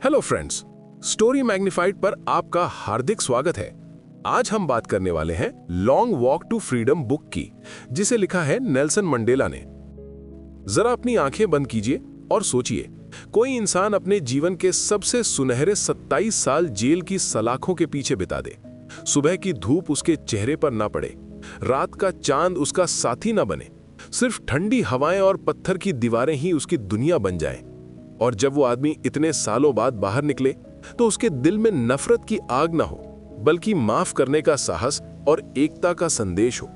Hello friends, story magnified पर आपका हार्दिक स्वागत है। आज हम बात करने वाले हैं long walk to freedom book की, जिसे लिखा है नेल्सन मंडेला ने। जरा अपनी आंखें बंद कीजिए और सोचिए, कोई इंसान अपने जीवन के सबसे सुनहरे 27 साल जेल की सलाखों के पीछे बिता दे। सुबह की धूप उसके चेहरे पर ना पड़े, रात का चांद उसका साथी ना बने, सिर्फ ठंडी हवाएं और पत्थर की दीवारें ही उसकी दुनिया बन जाएं। और जब वो आदमी इतने सालों बाद बाहर निकले तो उसके दिल में नफरत की आग ना हो, बल्कि माफ करने का साहस और एकता का संदेश हो।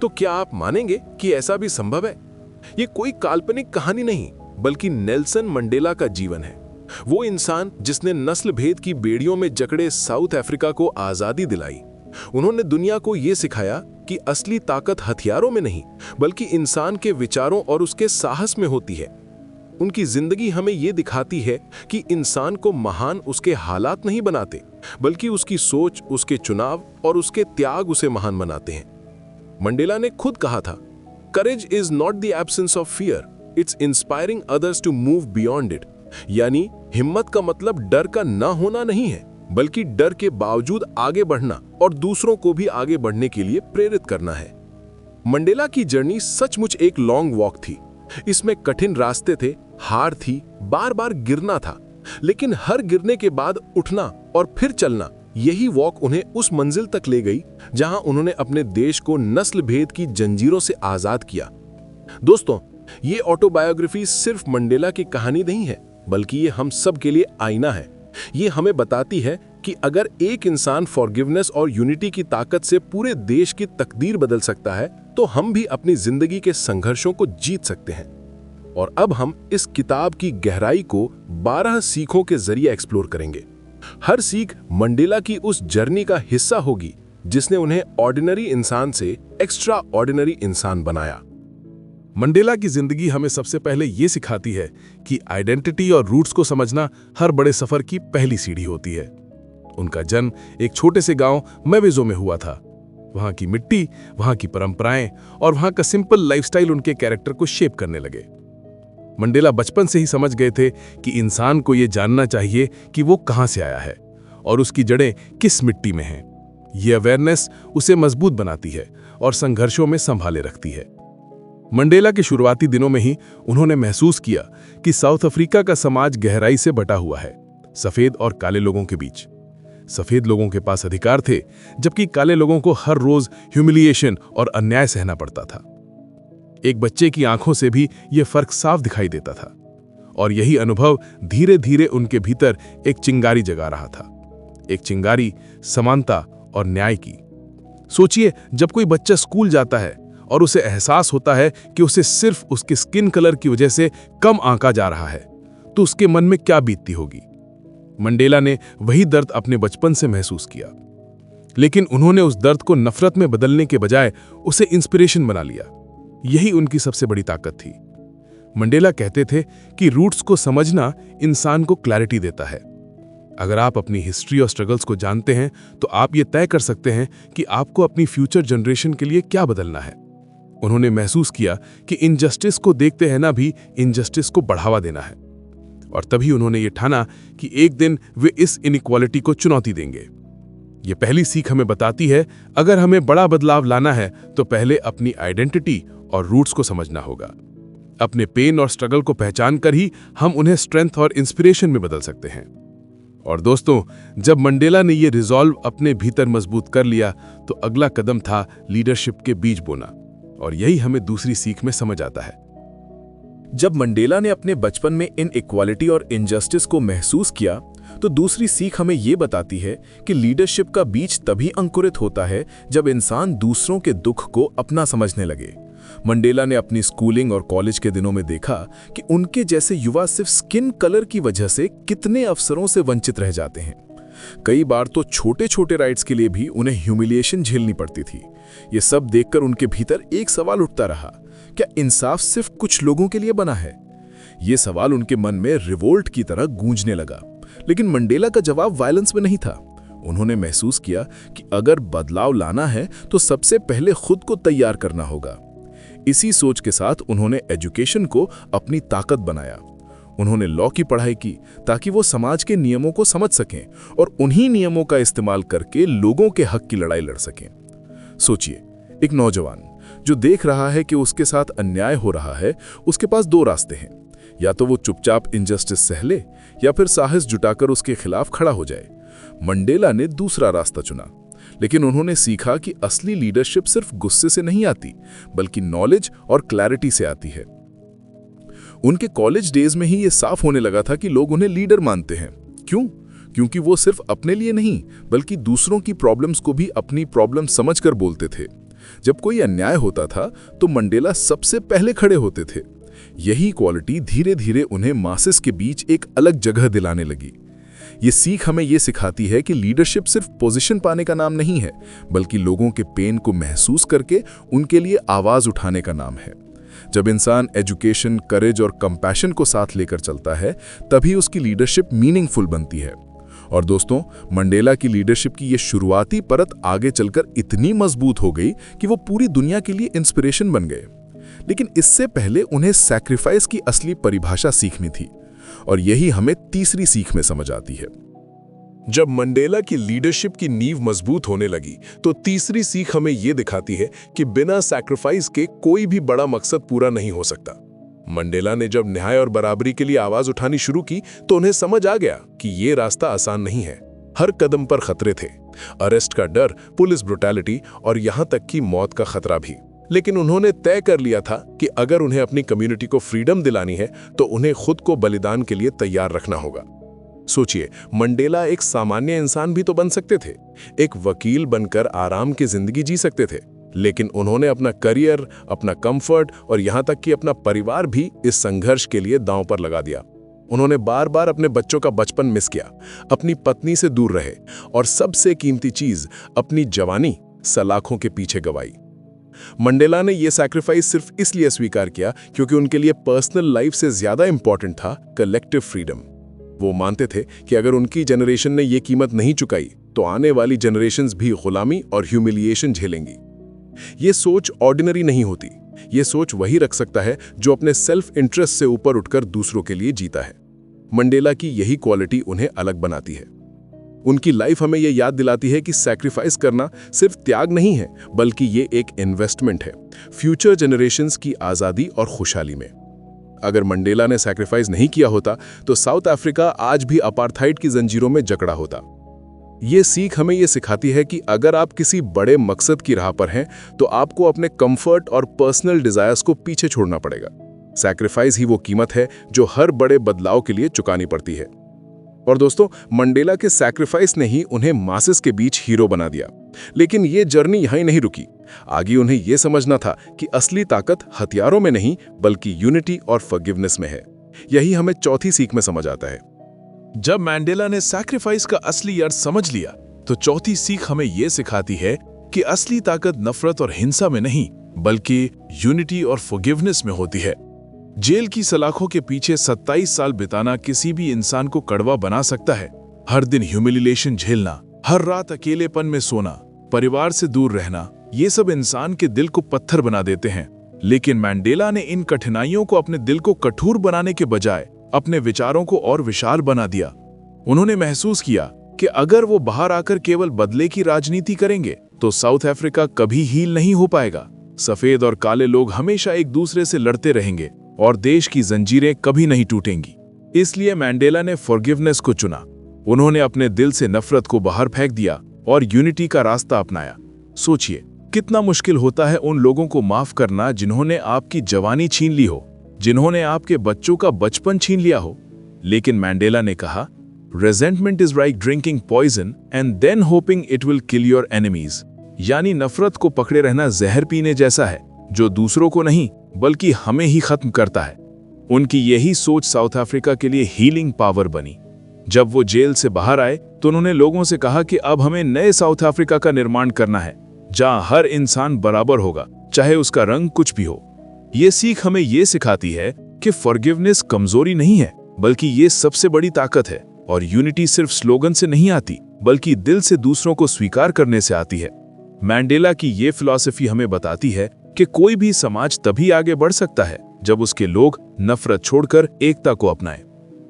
तो क्या आप मानेंगे कि ऐसा भी संभव है? ये कोई काल्पनिक कहानी नहीं, बल्कि नेल्सन मंडेला का जीवन है। वो इंसान जिसने नस्ल भेद की बेड़ियों में जकड़े साउथ अफ्रीका को आजादी दिलाई। उन्होंने दुनिया को ये सिखाया कि असली ताकत हथियारों में नहीं, बल्कि इंसान के विचारों और उसके साहस में होती है। उनकी जिंदगी हमें यह दिखाती है कि इंसान को महान उसके हालात नहीं बनाते, बल्कि उसकी सोच, उसके चुनाव और उसके त्याग उसे महान बनाते हैं। मंडेला ने खुद कहा था, courage is not the absence of fear, it's inspiring others to move beyond it. यानी हिम्मत का मतलब डर का ना होना नहीं है, बल्कि डर के बावजूद आगे बढ़ना और दूसरों को भी आगे बढ़ने के लिए प्रेरित करना है। मंडेला की जर्नी सचमुच एक लॉन्ग वॉक थी। इसमें कठिन रास्ते थे, हार थी, बार बार गिरना था, लेकिन हर गिरने के बाद उठना और फिर चलना, यही वॉक उन्हें उस मंजिल तक ले गई जहां उन्होंने अपने देश को नस्ल भेद की जंजीरों से आजाद किया। दोस्तों, ये ऑटोबायोग्राफी सिर्फ मंडेला की कहानी नहीं है, बल्कि ये हम सब के लिए आईना है। ये हमें बताती है कि अगर एक इंसान फॉरगिवनेस और यूनिटी की ताकत से पूरे देश की तकदीर बदल सकता है, तो हम भी अपनी जिंदगी के संघर्षों को जीत सकते हैं। और अब हम इस किताब की गहराई को 12 सीखों के जरिए एक्सप्लोर करेंगे। हर सीख मंडेला की उस जर्नी का हिस्सा होगी जिसने उन्हें ऑर्डिनरी इंसान से एक्स्ट्रा ऑर्डिनरी इंसान बनाया। मंडेला की जिंदगी हमें सबसे पहले ये सिखाती है कि आइडेंटिटी और रूट्स को समझना हर बड़े सफर की पहली सीढ़ी होती है। उनका जन्म एक छोटे से गांव मेवेजो में हुआ था। वहां की मिट्टी, वहां की परंपराएं और वहां का सिंपल लाइफस्टाइल उनके कैरेक्टर को शेप करने लगे। मंडेला बचपन से ही समझ गए थे कि इंसान को यह जानना चाहिए कि वो कहां से आया है और उसकी जड़ें किस मिट्टी में हैं। ये अवेयरनेस उसे मजबूत बनाती है और संघर्षों में संभाले रखती है। मंडेला के शुरुआती दिनों में ही उन्होंने महसूस किया कि साउथ अफ्रीका का समाज गहराई से बटा हुआ है, सफेद और काले लोगों के बीच। सफेद लोगों के पास अधिकार थे, जबकि काले लोगों को हर रोज ह्यूमिलिएशन और अन्याय सहना पड़ता था। एक बच्चे की आंखों से भी यह फर्क साफ दिखाई देता था, और यही अनुभव धीरे धीरे उनके भीतर एक चिंगारी जगा रहा था। एक चिंगारी समानता और न्याय की। सोचिए, जब कोई बच्चा स्कूल जाता है और उसे एहसास होता है कि उसे सिर्फ उसके स्किन कलर की वजह से कम आंका जा रहा है, तो उसके मन में क्या बीतती होगी। मंडेला ने वही दर्द अपने बचपन से महसूस किया, लेकिन उन्होंने उस दर्द को नफरत में बदलने के बजाय उसे इंस्पिरेशन बना लिया। यही उनकी सबसे बड़ी ताकत थी। मंडेला कहते थे कि रूट्स को समझना इंसान को क्लैरिटी देता है। अगर आप अपनी हिस्ट्री और स्ट्रगल्स को जानते हैं, तो आप ये तय कर सकते हैं कि आपको अपनी फ्यूचर जनरेशन के लिए क्या बदलना है। उन्होंने महसूस किया कि इनजस्टिस को देखते हैं ना भी इनजस्टिस को बढ़ावा देना है, और तभी उन्होंने ये ठाना कि एक दिन वे इस इनइक्वालिटी को चुनौती देंगे। ये पहली सीख हमें बताती है, अगर हमें बड़ा बदलाव लाना है तो पहले अपनी आइडेंटिटी और रूट्स को समझना होगा। अपने पेन और स्ट्रगल को पहचान कर ही हम उन्हें स्ट्रेंथ और इंस्पिरेशन में बदल सकते हैं। और दोस्तों, जब मंडेला ने ये रिजॉल्व अपने भीतर मजबूत कर लिया, तो अगला कदम था लीडरशिप के बीज बोना, और यही हमें दूसरी सीख में समझ आता है। जब मंडेला ने अपने बचपन में इनइक्वालिटी और इनजस्टिस को महसूस किया, तो दूसरी सीख हमें यह बताती है कि लीडरशिप का बीज तभी अंकुरित होता है जब इंसान दूसरों के दुख को अपना समझने लगे। मंडेला ने अपनी स्कूलिंग और कॉलेज के दिनों में देखा कि उनके जैसे युवा सिर्फ स्किन कलर की वजह से कितने अवसरों से वंचित रह जाते हैं। कई बार तो छोटे छोटे राइट्स के लिए भी उन्हें ह्यूमिलिएशन झेलनी पड़ती थी। ये सब देखकर उनके भीतर एक सवाल उठता रहा, क्या इंसाफ सिर्फ कुछ लोगों के लिए बना है? ये सवाल उनके मन में रिवोल्ट की तरह गूंजने लगा। लेकिन मंडेला का जवाब वायलेंस में नहीं था। उन्होंने महसूस किया कि अगर बदलाव लाना है तो सबसे पहले खुद को तैयार करना होगा। इसी सोच के साथ उन्होंने एजुकेशन को अपनी ताकत बनाया। उन्होंने लॉ की पढ़ाई की ताकि वो समाज के नियमों को समझ सकें और उन्हीं नियमों का इस्तेमाल करके लोगों के हक की लड़ाई लड़ सकें। सोचिए, एक नौजवान जो देख रहा है कि उसके साथ अन्याय हो रहा है, उसके पास दो रास्ते हैं। या तो वो चुपचाप इनजस्टिस सह ले या फिर साहस जुटाकर उसके खिलाफ खड़ा हो जाए। मंडेला ने दूसरा रास्ता चुना, लेकिन उन्होंने सीखा कि असली लीडरशिप सिर्फ गुस्से से नहीं आती, बल्कि नॉलेज और क्लैरिटी से आती है। उनके कॉलेज डेज में ही ये साफ होने लगा था कि लोग उन्हें लीडर मानते हैं। क्यों? क्योंकि वो सिर्फ अपने लिए नहीं, बल्कि दूसरों की प्रॉब्लम्स को भी अपनी प्रॉब्लम समझकर बोलते थे। जब कोई अन्याय होता था तो मंडेला सबसे पहले खड़े होते थे। यही क्वालिटी धीरे धीरे उन्हें मासेस के बीच एक अलग जगह दिलाने लगी। ये सीख हमें ये सिखाती है कि लीडरशिप सिर्फ पोजीशन पाने का नाम नहीं है, बल्कि लोगों के पेन को महसूस करके उनके लिए आवाज उठाने का नाम है। जब इंसान एजुकेशन, करेज और कंपैशन को साथ लेकर चलता है, तभी उसकी लीडरशिप मीनिंगफुल बनती है। और दोस्तों, मंडेला की लीडरशिप की ये शुरुआती परत आगे चलकर इतनी मजबूत हो गई कि वो पूरी दुनिया के लिए इंस्पिरेशन बन गए। लेकिन इससे पहले उन्हें सैक्रिफाइस की असली परिभाषा सीखनी थी, और यही हमें तीसरी सीख में समझ आती है। जब मंडेला की लीडरशिप की नींव मजबूत होने लगी, तो तीसरी सीख हमें यह दिखाती है कि बिना सैक्रिफाइस के कोई भी बड़ा मकसद पूरा नहीं हो सकता। मंडेला ने जब न्याय और बराबरी के लिए आवाज उठानी शुरू की, तो उन्हें समझ आ गया कि ये रास्ता आसान नहीं है। हर कदम पर खतरे थे, अरेस्ट का डर, पुलिस ब्रुटैलिटी और यहां तक कि मौत का खतरा भी। लेकिन उन्होंने तय कर लिया था कि अगर उन्हें अपनी कम्युनिटी को फ्रीडम दिलानी है, तो उन्हें खुद को बलिदान के लिए तैयार रखना होगा। सोचिए, मंडेला एक सामान्य इंसान भी तो बन सकते थे, एक वकील बनकर आराम की जिंदगी जी सकते थे, लेकिन उन्होंने अपना करियर, अपना कंफर्ट और यहां तक कि अपना परिवार भी इस संघर्ष के लिए दांव पर लगा दिया। उन्होंने बार बार अपने बच्चों का बचपन मिस किया, अपनी पत्नी से दूर रहे और सबसे कीमती चीज, अपनी जवानी सलाखों के पीछे गवाई। मंडेला ने यह सैक्रिफाइस सिर्फ इसलिए स्वीकार किया क्योंकि उनके लिए पर्सनल लाइफ से ज्यादा इंपॉर्टेंट था कलेक्टिव फ्रीडम। वो मानते थे कि अगर उनकी जनरेशन ने यह कीमत नहीं चुकाई, तो आने वाली जनरेशंस भी गुलामी और ह्यूमिलिएशन झेलेंगी। ये सोच ऑर्डिनरी नहीं होती। ये सोच वही रख सकता है जो अपने सेल्फ इंटरेस्ट से ऊपर उठकर दूसरों के लिए जीता है। मंडेला की यही क्वालिटी उन्हें अलग बनाती है। उनकी लाइफ हमें यह याद दिलाती है कि सैक्रिफाइस करना सिर्फ त्याग नहीं है, बल्कि ये एक इन्वेस्टमेंट है फ्यूचर जनरेशंस की आज़ादी और खुशहाली में। अगर मंडेला ने सैक्रिफाइस नहीं किया होता, तो साउथ अफ्रीका आज भी अपार्थाइड की जंजीरों में जकड़ा होता। ये सीख हमें ये सिखाती है कि अगर आप किसी बड़े मकसद की राह पर हैं, तो आपको अपने कंफर्ट और पर्सनल डिजायर्स को पीछे छोड़ना पड़ेगा। सैक्रिफाइस ही वो कीमत है जो हर बड़े बदलाव के लिए चुकानी पड़ती है। और दोस्तों, मंडेला के सैक्रिफाइस ने ही उन्हें मासेस के बीच हीरो बना दिया। लेकिन ये जर्नी यहीं नहीं रुकी। आगे उन्हें यह समझना था कि असली ताकत हथियारों में नहीं, बल्कि यूनिटी और फॉरगिवनेस में है। यही हमें चौथी सीख में समझ आता है। जब मंडेला ने सैक्रिफाइस का असली अर्थ समझ लिया, तो चौथी सीख हमें यह सिखाती है कि असली ताकत नफरत और हिंसा में नहीं, बल्कि यूनिटी और फॉरगिवनेस में होती है। जेल की सलाखों के पीछे 27 साल बिताना किसी भी इंसान को कड़वा बना सकता है। हर दिन ह्यूमिलिएशन झेलना, हर रात अकेलेपन में सोना, परिवार से दूर रहना, ये सब इंसान के दिल को पत्थर बना देते हैं। लेकिन मंडेला ने इन कठिनाइयों को अपने दिल को कठोर बनाने के बजाय अपने विचारों को और विशाल बना दिया। उन्होंने महसूस किया कि अगर वो बाहर आकर केवल बदले की राजनीति करेंगे, तो साउथ अफ्रीका कभी हील नहीं हो पाएगा। सफेद और काले लोग हमेशा एक दूसरे से लड़ते रहेंगे और देश की जंजीरें कभी नहीं टूटेंगी। इसलिए मंडेला ने फॉरगिवनेस को चुना। उन्होंने अपने दिल से नफरत को बाहर फेंक दिया और यूनिटी का रास्ता अपनाया। सोचिए, कितना मुश्किल होता है उन लोगों को माफ करना जिन्होंने आपकी जवानी छीन ली हो, जिन्होंने आपके बच्चों का बचपन छीन लिया हो। लेकिन मंडेला ने कहा, resentment is like drinking poison and then hoping it will kill your enemies. यानी नफरत को पकड़े रहना जहर पीने जैसा है, जो दूसरों को नहीं बल्कि हमें ही खत्म करता है। उनकी यही सोच साउथ अफ्रीका के लिए हीलिंग पावर बनी। जब वो जेल से बाहर आए, तो उन्होंने लोगों से कहा कि अब हमें नए साउथ अफ्रीका का निर्माण करना है, जहां हर इंसान बराबर होगा, चाहे उसका रंग कुछ भी हो। ये सीख हमें ये सिखाती है कि फॉरगिवनेस कमजोरी नहीं है, बल्कि ये सबसे बड़ी ताकत है। और यूनिटी सिर्फ स्लोगन से नहीं आती, बल्कि दिल से दूसरों को स्वीकार करने से आती है। मंडेला की ये फिलॉसफी हमें बताती है कि कोई भी समाज तभी आगे बढ़ सकता है जब उसके लोग नफरत छोड़कर एकता को अपनाएं।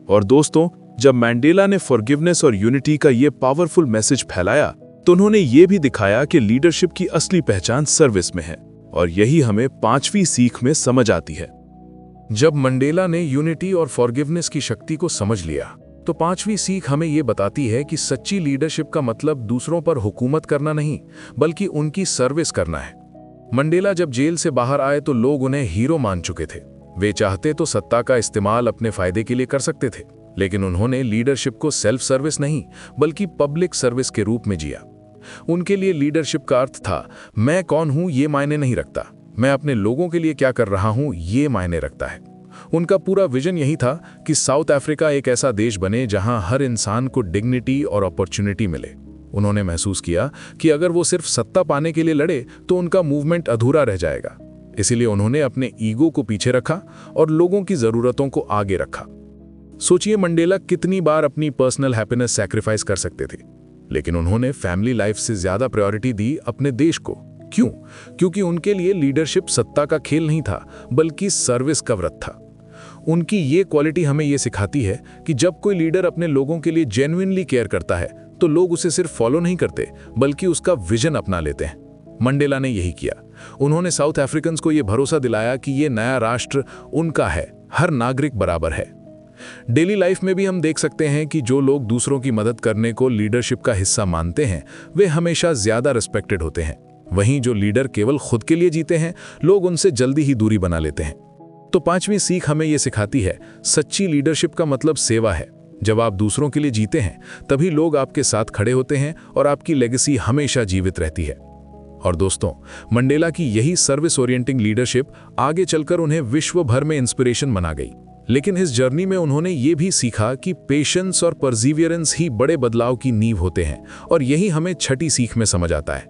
और दोस्तों, जब मैंडेला ने फॉरगिवनेस और यूनिटी का ये पावरफुल मैसेज फैलाया तो उन्होंने ये भी दिखाया कि लीडरशिप की असली पहचान सर्विस में है, और यही हमें 5वीं सीख में समझ आती है। जब मंडेला ने यूनिटी और फॉरगिवनेस की शक्ति को समझ लिया तो 5वीं सीख हमें ये बताती है कि सच्ची लीडरशिप का मतलब दूसरों पर हुकूमत करना नहीं, बल्कि उनकी सर्विस करना है। मंडेला जब जेल से बाहर आए तो लोग उन्हें हीरो मान चुके थे। वे चाहते तो सत्ता का इस्तेमाल अपने फायदे के लिए कर सकते थे, लेकिन उन्होंने लीडरशिप को सेल्फ सर्विस नहीं बल्कि पब्लिक सर्विस के रूप में जिया। उनके लिए लीडरशिप का अर्थ था, मैं कौन हूं ये मायने नहीं रखता, मैं अपने लोगों के लिए क्या कर रहा हूं ये मायने रखता है। उनका पूरा विजन यही था कि साउथ अफ्रीका एक ऐसा देश बने जहां हर इंसान को डिग्निटी और अपॉर्चुनिटी मिले। उन्होंने महसूस किया कि अगर वो सिर्फ सत्ता पाने के लिए लड़े तो उनका मूवमेंट अधूरा रह जाएगा। इसीलिए उन्होंने अपने ईगो को पीछे रखा और लोगों की जरूरतों को आगे रखा। सोचिए, मंडेला कितनी बार अपनी पर्सनल हैप्पीनेस सैक्रिफाइस कर सकते थे, लेकिन उन्होंने फैमिली लाइफ से ज्यादा प्रायोरिटी दी अपने देश को। क्यों? क्योंकि उनके लिए लीडरशिप सत्ता का खेल नहीं था, बल्कि सर्विस का व्रत था। उनकी ये क्वालिटी हमें ये सिखाती है कि जब कोई लीडर अपने लोगों के लिए जेन्युइनली केयर करता है तो लोग उसे सिर्फ फॉलो नहीं करते, बल्कि उसका विजन अपना लेते हैं। मंडेला ने यही किया। उन्होंने साउथ अफ्रीकन्स को यह भरोसा दिलाया कि ये नया राष्ट्र उनका है, हर नागरिक बराबर है। डेली लाइफ में भी हम देख सकते हैं कि जो लोग दूसरों की मदद करने को लीडरशिप का हिस्सा मानते हैं, वे हमेशा ज्यादा रिस्पेक्टेड होते हैं। वहीं जो लीडर केवल खुद के लिए जीते हैं, लोग उनसे जल्दी ही दूरी बना लेते हैं। तो 5वीं सीख हमें यह सिखाती है, सच्ची लीडरशिप का मतलब सेवा है। जब आप दूसरों के लिए जीते हैं, तभी लोग आपके साथ खड़े होते हैं और आपकी लेगेसी हमेशा जीवित रहती है। और दोस्तों, मंडेला की यही सर्विस ओरिएंटिंग लीडरशिप आगे चलकर उन्हें विश्व भर में इंस्पिरेशन बना गई। लेकिन इस जर्नी में उन्होंने ये भी सीखा कि पेशेंस और परसिवियरेंस ही बड़े बदलाव की नींव होते हैं, और यही हमें 6ठी सीख में समझ आता है।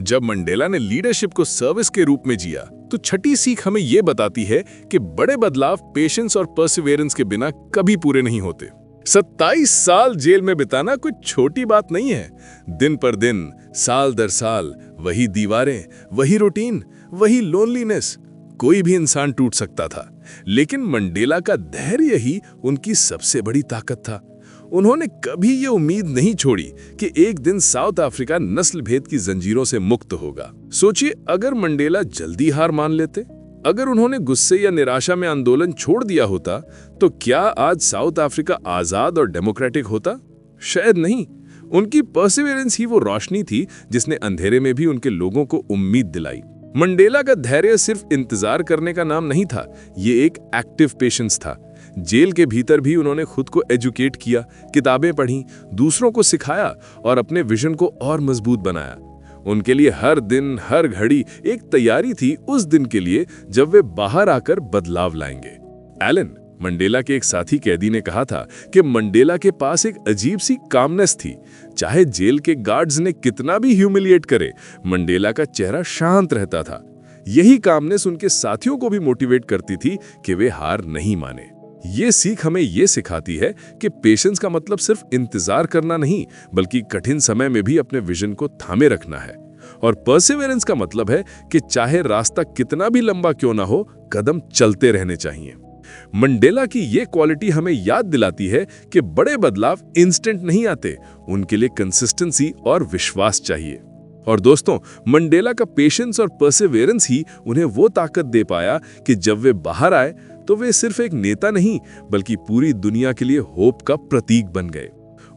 जब मंडेला ने लीडरशिप को सर्विस के रूप में जिया तो 6ठी सीख हमें यह बताती है कि बड़े बदलाव पेशेंस और परसिवियरेंस के बिना कभी पूरे नहीं होते। 27 साल जेल में बिताना कोई छोटी बात नहीं है। दिन पर दिन, साल दर साल, वही दीवारें, वही रूटीन, वही लोनलीनेस। कोई भी इंसान टूट सकता था, लेकिन मंडेला का धैर्य ही उनकी सबसे बड़ी ताकत था। उन्होंने कभी ये उम्मीद नहीं छोड़ी कि एक दिन साउथ अफ्रीका नस्ल भेद की जंजीरों से मुक्त होगा। सोचिए, अगर मंडेला जल्दी हार मान लेते, अगर उन्होंने गुस्से या निराशा में आंदोलन छोड़ दिया होता, तो क्या आज साउथ अफ्रीका आजाद और डेमोक्रेटिक होता? शायद नहीं। उनकी परसिवियरेंस ही वो रोशनी थी जिसने अंधेरे में भी उनके लोगों को उम्मीद दिलाई। मंडेला का धैर्य सिर्फ इंतजार करने का नाम नहीं था, ये एक एक्टिव पेशेंस था। जेल के भीतर भी उन्होंने खुद को एजुकेट किया, किताबें पढ़ी, दूसरों को सिखाया और अपने विजन को और मजबूत बनाया। उनके लिए हर दिन, हर घड़ी एक तैयारी थी उस दिन के लिए जब वे बाहर आकर बदलाव लाएंगे। एलन, मंडेला के एक साथी कैदी, ने कहा था कि मंडेला के पास एक अजीब सी कामनेस थी। चाहे जेल के गार्ड्स ने कितना भी ह्यूमिलिएट करे, मंडेला का चेहरा शांत रहता था। यही कामनेस उनके साथियों को भी मोटिवेट करती थी कि वे हार नहीं माने। ये सीख हमें ये सिखाती है कि पेशेंस का मतलब सिर्फ इंतजार करना नहीं, बल्कि कठिन समय में भी अपने विजन को थामे रखना है। और परसिवियरेंस का मतलब है कि चाहे रास्ता कितना भी लंबा क्यों ना हो, कदम चलते रहने चाहिए। मंडेला की ये क्वालिटी हमें याद दिलाती है कि बड़े बदलाव इंस्टेंट नहीं आते, उनके लिए कंसिस्टेंसी और विश्वास चाहिए। और दोस्तों, मंडेला का पेशेंस और परसिवियरेंस ही उन्हें वो ताकत दे पाया कि जब वे बाहर आए तो वे सिर्फ एक नेता नहीं, बल्कि पूरी दुनिया के लिए होप का प्रतीक बन गए।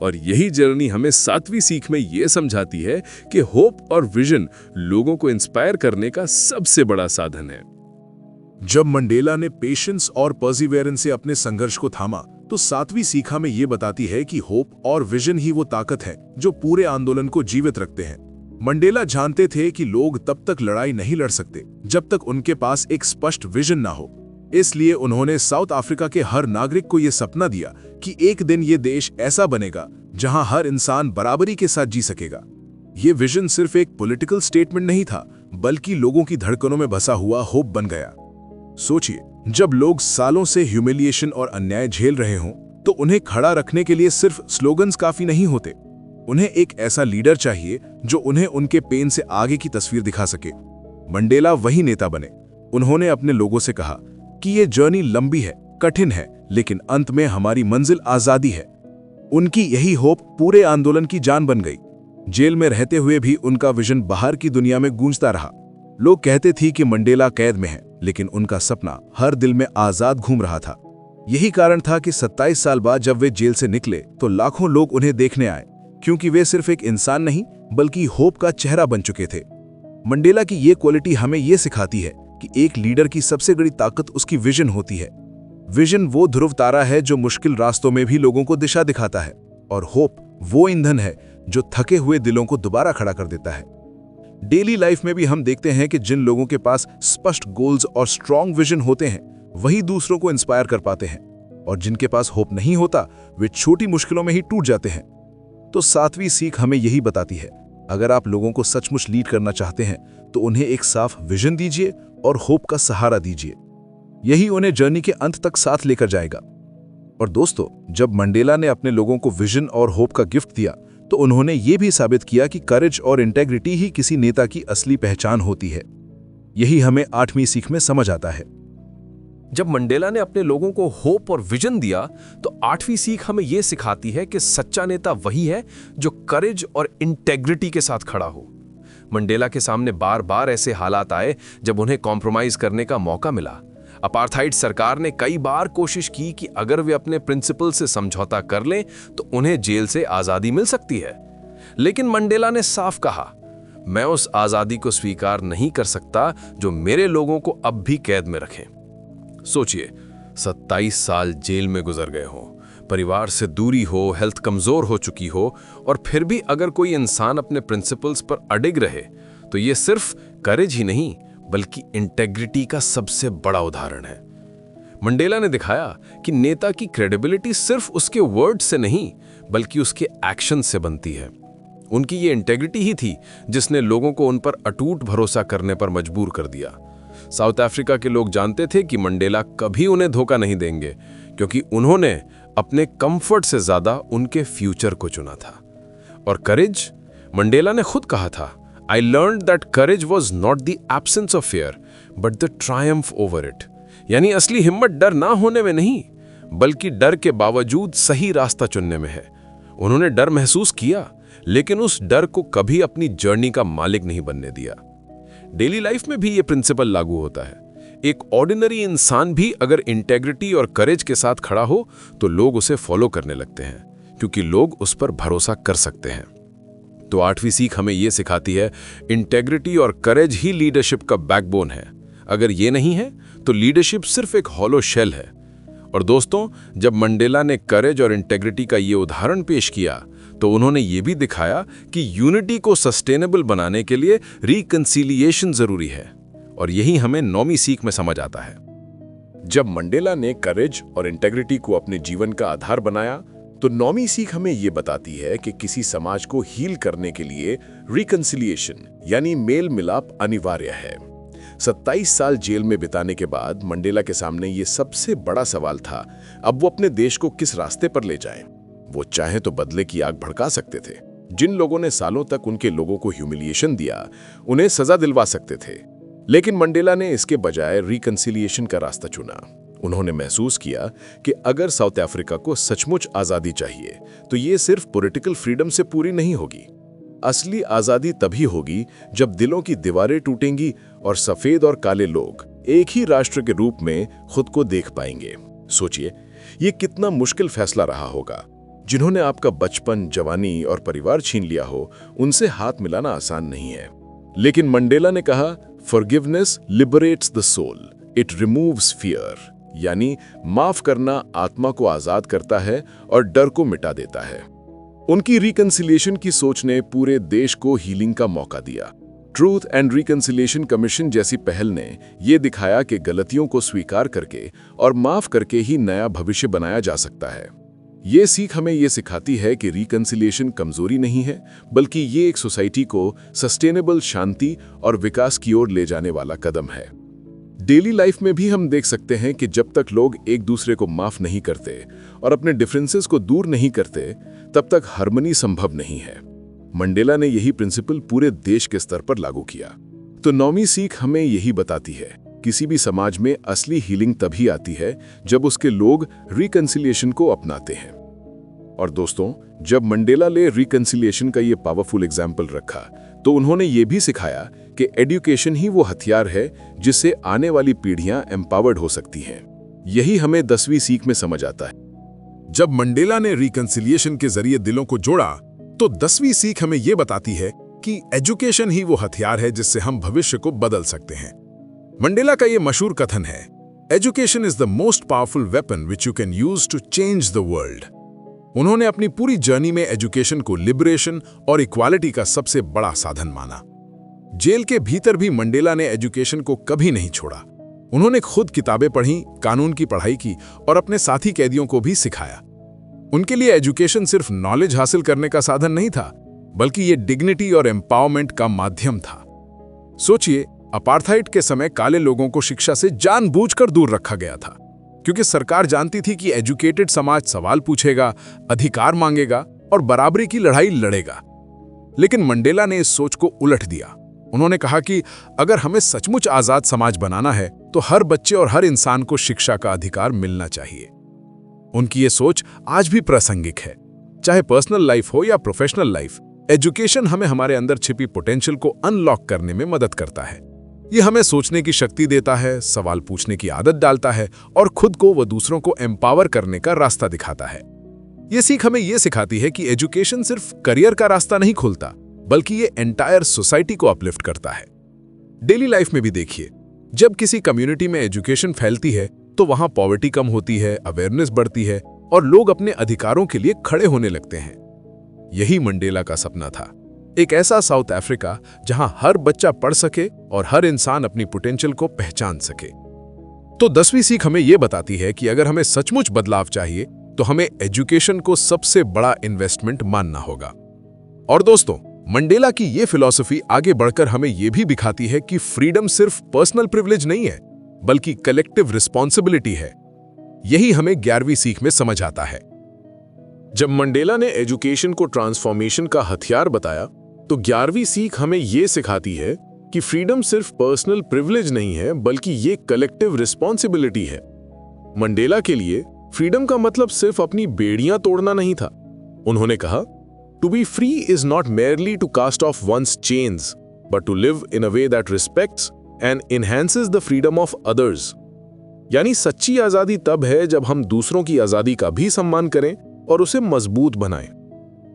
और यही जर्नी हमें 7वीं सीख में ये समझाती है कि होप और विजन लोगों को इंस्पायर करने का सबसे बड़ा साधन है। जब मंडेला ने पेशेंस और परसिवियरेंस से अपने संघर्ष को थामा, तो 7वीं सीख हमें ये बताती है कि होप और विजन ही वो ताकत है जो पूरे आंदोलन को जीवित रखते हैं। मंडेला जानते थे कि लोग तब तक लड़ाई नहीं लड़ सकते जब तक उनके पास एक स्पष्ट विजन ना हो। इसलिए उन्होंने साउथ अफ्रीका के हर नागरिक को यह सपना दिया कि एक दिन ये देश ऐसा बनेगा जहां हर इंसान बराबरी के साथ जी सकेगा। ये विजन सिर्फ एक पॉलिटिकल स्टेटमेंट नहीं था, बल्कि लोगों की धड़कनों में बसा हुआ होप बन गया। सोचिए, जब लोग सालों से ह्यूमिलिएशन और अन्याय झेल रहे हों, तो उन्हें खड़ा रखने के लिए सिर्फ स्लोगन्स काफी नहीं होते। उन्हें एक ऐसा लीडर चाहिए जो उन्हें उनके पेन से आगे की तस्वीर दिखा सके। मंडेला वही नेता बने। उन्होंने अपने लोगों से कहा कि ये जर्नी लंबी है, कठिन है, लेकिन अंत में हमारी मंजिल आजादी है। उनकी यही होप पूरे आंदोलन की जान बन गई। जेल में रहते हुए भी उनका विजन बाहर की दुनिया में गूंजता रहा। लोग कहते थे कि मंडेला कैद में है, लेकिन उनका सपना हर दिल में आजाद घूम रहा था। यही कारण था कि 27 साल बाद जब वे जेल से निकले तो लाखों लोग उन्हें देखने आए, क्योंकि वे सिर्फ एक इंसान नहीं बल्कि होप का चेहरा बन चुके थे। मंडेला की ये क्वालिटी हमें ये सिखाती है कि एक लीडर की सबसे बड़ी ताकत उसकी विजन होती है। विजन वो ध्रुव तारा है जो मुश्किल रास्तों में भी लोगों को दिशा दिखाता है, और होप वो ईंधन है जो थके हुए दिलों को दोबारा खड़ा कर देता है। डेली लाइफ में भी हम देखते हैं कि जिन लोगों के पास स्पष्ट गोल्स और स्ट्रॉन्ग विजन होते हैं वही दूसरों को इंस्पायर कर पाते हैं, और जिनके पास होप नहीं होता वे छोटी मुश्किलों में ही टूट जाते हैं। तो 7वीं सीख हमें यही बताती है, अगर आप लोगों को सचमुच लीड करना चाहते हैं तो उन्हें एक साफ विजन दीजिए और होप का सहारा दीजिए। यही उन्हें जर्नी के अंत तक साथ लेकर जाएगा। और दोस्तों, जब मंडेला ने अपने लोगों को विजन और होप का गिफ्ट दिया तो उन्होंने ये भी साबित किया कि करेज और इंटेग्रिटी ही किसी नेता की असली पहचान होती है। यही हमें 8वीं सीख में समझ आता है। जब मंडेला ने अपने लोगों को होप और विजन दिया तो 8वीं सीख हमें यह सिखाती है कि सच्चा नेता वही है जो करेज और इंटेग्रिटी के साथ खड़ा हो। मंडेला के सामने बार बार ऐसे हालात आए जब उन्हें कॉम्प्रोमाइज करने का मौका मिला। अपार्थाइड सरकार ने कई बार कोशिश की कि अगर वे अपने प्रिंसिपल से समझौता कर लें तो उन्हें जेल से आजादी मिल सकती है, लेकिन मंडेला ने साफ कहा, मैं उस आजादी को स्वीकार नहीं कर सकता जो मेरे लोगों को अब भी कैद में रखें। सोचिए, 27 साल जेल में गुजर गए हो, परिवार से दूरी हो, हेल्थ कमजोर हो चुकी हो, और फिर भी अगर कोई इंसान अपने प्रिंसिपल्स पर अडिग रहे तो ये सिर्फ करेज ही नहीं बल्कि इंटेग्रिटी का सबसे बड़ा उदाहरण है। मंडेला ने दिखाया कि नेता की क्रेडिबिलिटी सिर्फ उसके वर्ड से नहीं बल्कि उसके एक्शन से बनती है। उनकी ये इंटेग्रिटी ही थी जिसने लोगों को उन पर अटूट भरोसा करने पर मजबूर कर दिया। साउथ अफ्रीका के लोग जानते थे कि मंडेला कभी उन्हें धोखा नहीं देंगे, क्योंकि उन्होंने अपने कंफर्ट से ज्यादा उनके फ्यूचर को चुना था। और करेज, मंडेला ने खुद कहा था, I learned that courage was not the absence of fear, but the triumph over it. यानी असली हिम्मत डर ना होने में नहीं, बल्कि डर के बावजूद सही रास्ता चुनने में है। उन्होंने डर महसूस किया, लेकिन उस डर को कभी अपनी जर्नी का मालिक नहीं बनने दिया। डेली लाइफ में भी ये प्रिंसिपल लागू होता है। एक ऑर्डिनरी इंसान भी अगर इंटेग्रिटी और करेज के साथ खड़ा हो तो लोग उसे फॉलो करने लगते हैं, क्योंकि लोग उस पर भरोसा कर सकते हैं। तो 8वीं सीख हमें यह सिखाती है, इंटेग्रिटी और करेज ही लीडरशिप का बैकबोन है। अगर ये नहीं है तो लीडरशिप सिर्फ एक हॉलो शेल है। और दोस्तों, जब मंडेला ने करेज और इंटेग्रिटी का ये उदाहरण पेश किया तो उन्होंने ये भी दिखाया कि यूनिटी को सस्टेनेबल बनाने के लिए रिकंसिलिएशन जरूरी है। और यही हमें 9वीं सीख में समझ आता है। जब मंडेला ने करेज और इंटेग्रिटी को अपने जीवन का आधार बनाया तो 9वीं सीख हमें यह बताती है कि किसी समाज को हील करने के लिए रिकंसिलिएशन यानी मेल मिलाप अनिवार्य है। 27 साल जेल में बिताने के बाद मंडेला के सामने ये सबसे बड़ा सवाल था, अब वो अपने देश को किस रास्ते पर ले जाएं। वो चाहे तो बदले की आग भड़का सकते थे। जिन लोगों ने सालों तक उनके लोगों को ह्यूमिलिएशन दिया, उन्हें सजा दिलवा सकते थे, लेकिन मंडेला ने इसके बजाय रिकंसिलिएशन का रास्ता चुना। उन्होंने महसूस किया कि अगर साउथ अफ्रीका को सचमुच आजादी चाहिए तो ये सिर्फ पॉलिटिकल फ्रीडम से पूरी नहीं होगी। असली आजादी तभी होगी जब दिलों की दीवारें टूटेंगी और सफेद और काले लोग एक ही राष्ट्र के रूप में खुद को देख पाएंगे। सोचिए, ये कितना मुश्किल फैसला रहा होगा। जिन्होंने आपका बचपन, जवानी और परिवार छीन लिया हो, उनसे हाथ मिलाना आसान नहीं है। लेकिन मंडेला ने कहा, forgiveness liberates the soul, it removes fear. यानी माफ करना आत्मा को आजाद करता है और डर को मिटा देता है। उनकी रिकंसिलिएशन की सोच ने पूरे देश को हीलिंग का मौका दिया। ट्रूथ एंड रिकंसिलिएशन कमीशन जैसी पहल ने यह दिखाया कि गलतियों को स्वीकार करके और माफ करके ही नया भविष्य बनाया जा सकता है। ये सीख हमें यह सिखाती है कि रिकंसिलिएशन कमजोरी नहीं है, बल्कि ये एक सोसाइटी को सस्टेनेबल शांति और विकास की ओर ले जाने वाला कदम है। डेली लाइफ में भी हम देख सकते हैं कि जब तक लोग एक दूसरे को माफ नहीं करते और अपने डिफरेंसेस को दूर नहीं करते, तब तक हार्मनी संभव नहीं है। मंडेला ने यही प्रिंसिपल पूरे देश के स्तर पर लागू किया। तो 9वीं सीख हमें यही बताती है किसी भी समाज में असली हीलिंग तभी आती है जब उसके लोग रिकंसिलिएशन को अपनाते हैं। और दोस्तों, जब मंडेला ने रिकंसिलिएशन का ये पावरफुल एग्जाम्पल रखा तो उन्होंने ये भी सिखाया कि एजुकेशन ही वो हथियार है जिससे आने वाली पीढ़ियां एम्पावर्ड हो सकती हैं। यही हमें 10वीं सीख में समझ आता है। जब मंडेला ने रिकंसिलिएशन के जरिए दिलों को जोड़ा तो 10वीं सीख हमें यह बताती है कि एजुकेशन ही वो हथियार है जिससे हम भविष्य को बदल सकते हैं। मंडेला का यह मशहूर कथन है, education is the most powerful weapon which you can use to change the world. उन्होंने अपनी पूरी जर्नी में एजुकेशन को लिबरेशन और इक्वालिटी का सबसे बड़ा साधन माना। जेल के भीतर भी मंडेला ने एजुकेशन को कभी नहीं छोड़ा। उन्होंने खुद किताबें पढ़ी, कानून की पढ़ाई की और अपने साथी कैदियों को भी सिखाया। उनके लिए एजुकेशन सिर्फ नॉलेज हासिल करने का साधन नहीं था, बल्कि ये डिग्निटी और एम्पावरमेंट का माध्यम था। सोचिए, अपार्थाइड के समय काले लोगों को शिक्षा से जानबूझकर दूर रखा गया था, क्योंकि सरकार जानती थी कि एजुकेटेड समाज सवाल पूछेगा, अधिकार मांगेगा और बराबरी की लड़ाई लड़ेगा। लेकिन मंडेला ने इस सोच को उलट दिया। उन्होंने कहा कि अगर हमें सचमुच आजाद समाज बनाना है तो हर बच्चे और हर इंसान को शिक्षा का अधिकार मिलना चाहिए। उनकी ये सोच आज भी प्रासंगिक है। चाहे पर्सनल लाइफ हो या प्रोफेशनल लाइफ, एजुकेशन हमें हमारे अंदर छिपी पोटेंशियल को अनलॉक करने में मदद करता है। ये हमें सोचने की शक्ति देता है, सवाल पूछने की आदत डालता है और खुद को व दूसरों को एम्पावर करने का रास्ता दिखाता है। ये सीख हमें ये सिखाती है कि एजुकेशन सिर्फ करियर का रास्ता नहीं खोलता, बल्कि ये एंटायर सोसाइटी को अपलिफ्ट करता है। डेली लाइफ में भी देखिए, जब किसी कम्युनिटी में एजुकेशन फैलती है तो वहां पॉवर्टी कम होती है, अवेयरनेस बढ़ती है और लोग अपने अधिकारों के लिए खड़े होने लगते हैं। यही मंडेला का सपना था, एक ऐसा साउथ अफ्रीका जहां हर बच्चा पढ़ सके और हर इंसान अपनी पोटेंशियल को पहचान सके। तो 10वीं सीख हमें यह बताती है कि अगर हमें सचमुच बदलाव चाहिए तो हमें एजुकेशन को सबसे बड़ा इन्वेस्टमेंट मानना होगा। और दोस्तों, मंडेला की यह फिलॉसफी आगे बढ़कर हमें यह भी दिखाती है कि फ्रीडम सिर्फ पर्सनल प्रिविलेज नहीं है, बल्कि कलेक्टिव रिस्पॉन्सिबिलिटी है। यही हमें 11वीं सीख में समझ आता है। जब मंडेला ने एजुकेशन को ट्रांसफॉर्मेशन का हथियार बताया तो 11वीं सीख हमें यह सिखाती है कि फ्रीडम सिर्फ पर्सनल प्रिविलेज नहीं है, बल्कि ये कलेक्टिव रिस्पॉन्सिबिलिटी है। मंडेला के लिए फ्रीडम का मतलब सिर्फ अपनी बेड़ियां तोड़ना नहीं था। उन्होंने कहा, to be free is not merely to cast off one's chains, but to live in a way that respects and enhances the freedom of others. यानी सच्ची आजादी तब है जब हम दूसरों की आजादी का भी सम्मान करें और उसे मजबूत बनाएं।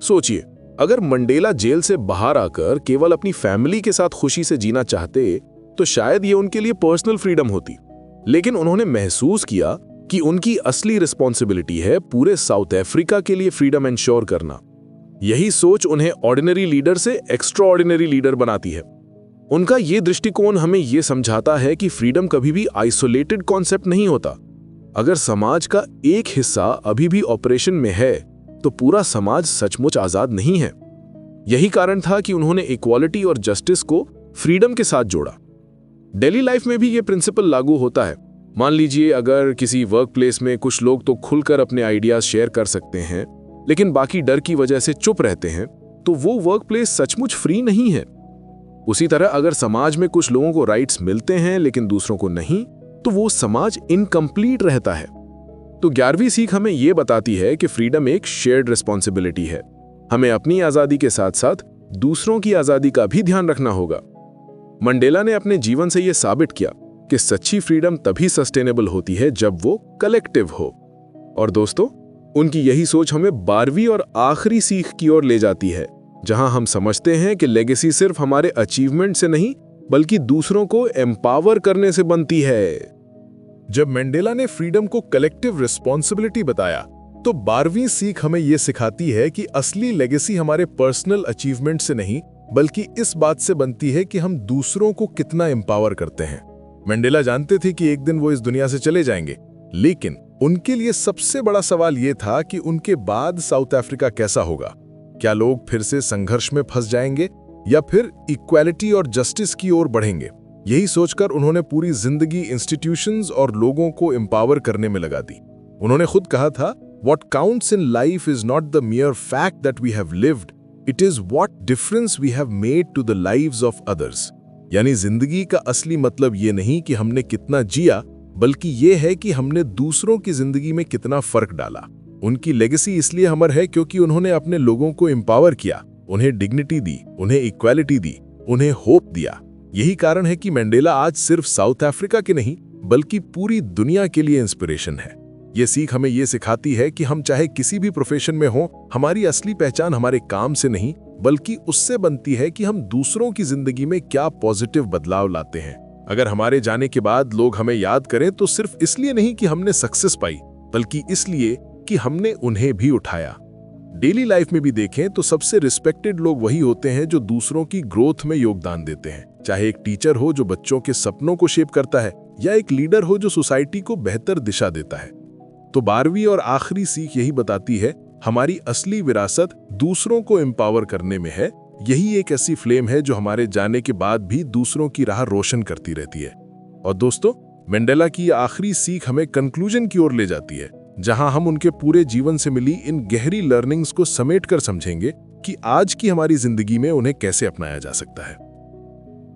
सोचिए, अगर मंडेला जेल से बाहर आकर केवल अपनी फैमिली के साथ खुशी से जीना चाहते तो शायद ये उनके लिए पर्सनल फ्रीडम होती, लेकिन उन्होंने महसूस किया कि उनकी असली रिस्पॉन्सिबिलिटी है पूरे साउथ अफ्रीका के लिए फ्रीडम एंश्योर करना। यही सोच उन्हें ऑर्डिनरी लीडर से एक्स्ट्रा ऑर्डिनरी लीडर बनाती है। उनका ये दृष्टिकोण हमें यह समझाता है कि फ्रीडम कभी भी आइसोलेटेड कॉन्सेप्ट नहीं होता। अगर समाज का एक हिस्सा अभी भी ऑपरेशन में है तो पूरा समाज सचमुच आजाद नहीं है। यही कारण था कि उन्होंने इक्वालिटी और जस्टिस को फ्रीडम के साथ जोड़ा। डेली लाइफ में भी यह प्रिंसिपल लागू होता है। मान लीजिए, अगर किसी वर्क प्लेस में कुछ लोग तो खुलकर अपने आइडियाज शेयर कर सकते हैं, लेकिन बाकी डर की वजह से चुप रहते हैं, तो वो वर्क प्लेस सचमुच फ्री नहीं है। उसी तरह अगर समाज में कुछ लोगों को राइट्स मिलते हैं लेकिन दूसरों को नहीं, तो वो समाज इनकम्प्लीट रहता है। तो 11वीं सीख हमें यह बताती है कि फ्रीडम एक शेयर्ड रिस्पॉन्सिबिलिटी है। हमें अपनी आजादी के साथ साथ दूसरों की आजादी का भी ध्यान रखना होगा। मंडेला ने अपने जीवन से यह साबित किया कि सच्ची फ्रीडम तभी सस्टेनेबल होती है जब वो कलेक्टिव हो। और दोस्तों, उनकी यही सोच हमें 12वीं और आखिरी सीख की ओर ले जाती है, जहां हम समझते हैं कि लेगेसी सिर्फ हमारे अचीवमेंट से नहीं, बल्कि दूसरों को एम्पावर करने से बनती है। जब मंडेला ने फ्रीडम को कलेक्टिव रिस्पॉन्सिबिलिटी बताया तो 12वीं सीख हमें यह सिखाती है कि असली लेगेसी हमारे पर्सनल अचीवमेंट से नहीं, बल्कि इस बात से बनती है कि हम दूसरों को कितना एम्पावर करते हैं। मंडेला जानते थे कि एक दिन वो इस दुनिया से चले जाएंगे, लेकिन उनके लिए सबसे बड़ा सवाल यह था कि उनके बाद साउथ अफ्रीका कैसा होगा। क्या लोग फिर से संघर्ष में फंस जाएंगे या फिर इक्वालिटी और जस्टिस की ओर बढ़ेंगे। यही सोचकर उन्होंने पूरी जिंदगी इंस्टीट्यूशंस और लोगों को एम्पावर करने में लगा दी। उन्होंने खुद कहा था, What counts in life is not the mere fact that we have lived, it is what difference we have made to the lives of others. यानी जिंदगी का असली मतलब ये नहीं कि हमने कितना जिया, बल्कि ये है कि हमने दूसरों की जिंदगी में कितना फर्क डाला। उनकी लेगेसी इसलिए अमर है क्योंकि उन्होंने अपने लोगों को एम्पावर किया, उन्हें डिग्निटी दी, उन्हें इक्वालिटी दी, उन्हें होप दिया। यही कारण है कि मंडेला आज सिर्फ साउथ अफ्रीका के नहीं बल्कि पूरी दुनिया के लिए इंस्पिरेशन है। ये सीख हमें ये सिखाती है कि हम चाहे किसी भी प्रोफेशन में हों, हमारी असली पहचान हमारे काम से नहीं बल्कि उससे बनती है कि हम दूसरों की जिंदगी में क्या पॉजिटिव बदलाव लाते हैं। अगर हमारे जाने के बाद लोग हमें याद करें तो सिर्फ इसलिए नहीं कि हमने सक्सेस पाई, बल्कि इसलिए कि हमने उन्हें भी उठाया। डेली लाइफ में भी देखें तो सबसे रिस्पेक्टेड लोग वही होते हैं जो दूसरों की ग्रोथ में योगदान देते हैं। चाहे एक टीचर हो जो बच्चों के सपनों को शेप करता है या एक लीडर हो जो सोसाइटी को बेहतर दिशा देता है। तो 12वीं और आखिरी सीख यही बताती है, हमारी असली विरासत दूसरों को एम्पावर करने में है। यही एक ऐसी फ्लेम है जो हमारे जाने के बाद भी दूसरों की राह रोशन करती रहती है। और दोस्तों, मंडेला की आखिरी सीख हमें कंक्लूजन की ओर ले जाती है, जहां हम उनके पूरे जीवन से मिली इन गहरी लर्निंग्स को समेटकर समझेंगे कि आज की हमारी जिंदगी में उन्हें कैसे अपनाया जा सकता है।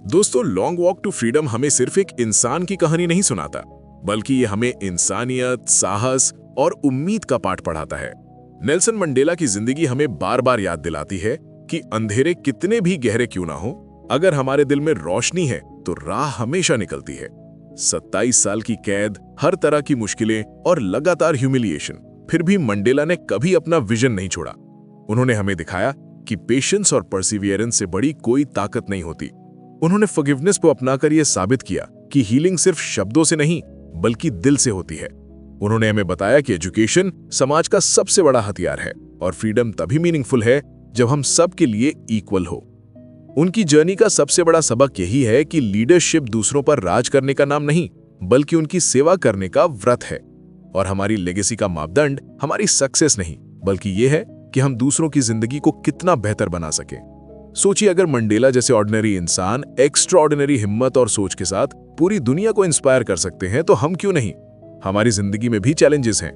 दोस्तों, लॉन्ग वॉक टू फ्रीडम हमें सिर्फ एक इंसान की कहानी नहीं सुनाता, बल्कि ये हमें इंसानियत, साहस और उम्मीद का पाठ पढ़ाता है। नेल्सन मंडेला की जिंदगी हमें बार बार याद दिलाती है कि अंधेरे कितने भी गहरे क्यों ना हो, अगर हमारे दिल में रोशनी है तो राह हमेशा निकलती है। 27 साल की कैद, हर तरह की मुश्किलें और लगातार ह्यूमिलिएशन, फिर भी मंडेला ने कभी अपना विजन नहीं छोड़ा। उन्होंने हमें दिखाया कि पेशेंस और परसिवियरेंस से बड़ी कोई ताकत नहीं होती। उन्होंने फॉरगिवनेस को अपनाकर यह साबित किया कि हीलिंग सिर्फ शब्दों से नहीं बल्कि दिल से होती है। उन्होंने हमें बताया कि एजुकेशन समाज का सबसे बड़ा हथियार है और फ्रीडम तभी मीनिंगफुल है जब हम सब के लिए इक्वल हो। उनकी जर्नी का सबसे बड़ा सबक यही है कि लीडरशिप दूसरों पर राज करने का नाम नहीं बल्कि उनकी सेवा करने का व्रत है। और हमारी लेगेसी का मापदंड हमारी सक्सेस नहीं बल्कि यह है कि हम दूसरों की जिंदगी को कितना बेहतर बना सके। सोचिए, अगर मंडेला जैसे ऑर्डिनरी इंसान एक्स्ट्राऑर्डिनरी हिम्मत और सोच के साथ पूरी दुनिया को इंस्पायर कर सकते हैं तो हम क्यों नहीं। हमारी जिंदगी में भी चैलेंजेस हैं,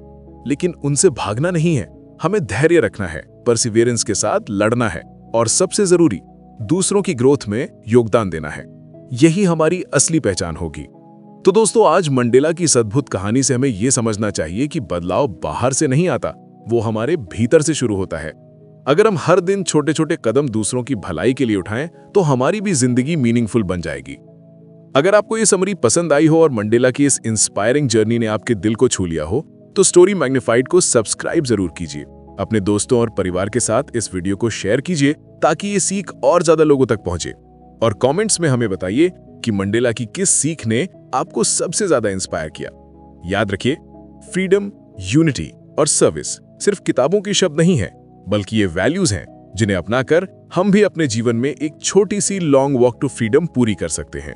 लेकिन उनसे भागना नहीं है, हमें धैर्य रखना है, परसिवियरेंस के साथ लड़ना है और सबसे जरूरी दूसरों की ग्रोथ में योगदान देना है। यही हमारी असली पहचान होगी। तो दोस्तों, आज मंडेला की इस अद्भुत कहानी से हमें यह समझना चाहिए कि बदलाव बाहर से नहीं आता, वो हमारे भीतर से शुरू होता है। अगर हम हर दिन छोटे छोटे कदम दूसरों की भलाई के लिए उठाएं तो हमारी भी जिंदगी मीनिंगफुल बन जाएगी। अगर आपको ये समरी पसंद आई हो और मंडेला की इस इंस्पायरिंग जर्नी ने आपके दिल को छू लिया हो तो स्टोरी मैग्नीफाइड को सब्सक्राइब जरूर कीजिए। अपने दोस्तों और परिवार के साथ इस वीडियो को शेयर कीजिए ताकि ये सीख और ज्यादा लोगों तक पहुंचे। और कमेंट्स में हमें बताइए कि मंडेला की किस सीख ने आपको सबसे ज्यादा इंस्पायर किया। याद रखिए, फ्रीडम, यूनिटी और सर्विस सिर्फ किताबों के शब्द नहीं है बल्कि ये वैल्यूज हैं जिन्हें अपनाकर हम भी अपने जीवन में एक छोटी सी लॉन्ग वॉक टू फ्रीडम पूरी कर सकते हैं।